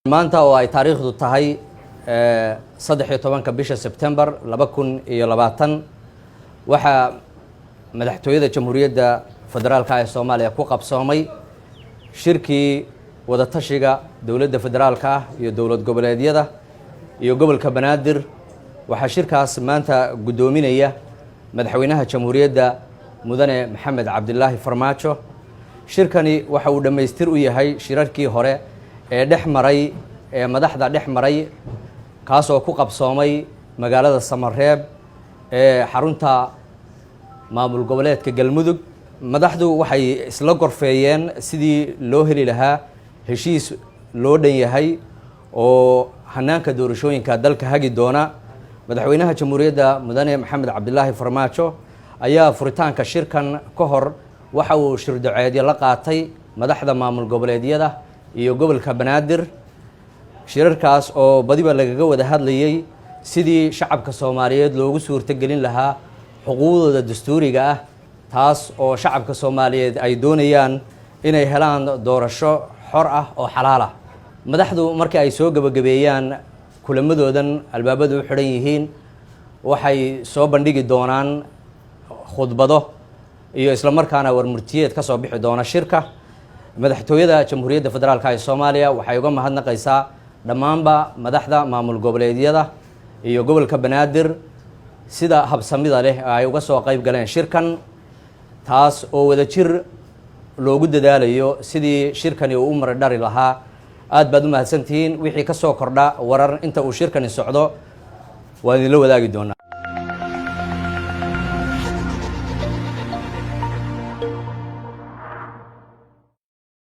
maanta oo ay taariikhdu tahay 13 bisha September 2020 waxa madaxtooyada Jamhuuriyadda Federaalka ee Soomaaliya ku qabsoomay shirkii wada tashiga dawladda federaalka iyo dawlad goboleedyada iyo gobolka Banaadir. waxa shirkaas maanta gudoominaya madaxweynaha Jamhuuriyadda mudane Maxamed Cabdilaahi Farmaajo. shirkani waxa uu dhameystir u yahay shirarkii hore ee dhexmaray madaxda dhexmaray kaas oo ku qabsoomay magaalada Samareeb ee xarunta maamul goboleedka Galmudug. madaxdu waxay isla gorfeeyeen sidii loo heli lahaa heshiis loo dhan yahay oo hanaanka doorashooyinka dalka hagi doona. madaxweynaha Jamhuuriyadda mudane Maxamed Cabdilaahi Farmaajo ayaa furitaanka shirkan ka hor waxa uu shir duceedyo la qaatay madaxda maamul goboleedyada iyo gobolka Banaadir. shirarkaas oo badiba lagaga wada hadlayay sidii shacabka Soomaaliyeed loogu suurtagelin lahaa xuquuqdooda dastuuriga ah, taas oo shacabka Soomaaliyeed ay doonayaan inay helaan doorasho xor ah oo xalaal ah. madaxdu markii ay soo gabagabeeyaan kulamadoodan albaabadu u xiran yihiin waxay soo bandhigi doonaan khudbado iyo isla markaana warmurtiyeed ka soo bixi doona shirka. madaxtooyada Jamhuuriyadda Federaalka ee Soomaaliya waxay uga mahadnaqaysaa dhammaanba madaxda maamul goboleedyada iyo gobolka Banaadir sida habsamida leh ay uga soo qayb galeen shirkan, taas oo wada jir loogu dadaalayo sidii shirkani uu u maradhari lahaa. aad baad u mahadsantihiin. wixii ka soo kordha warar inta uu shirkani socdo waan idinla wadaagi doonaa.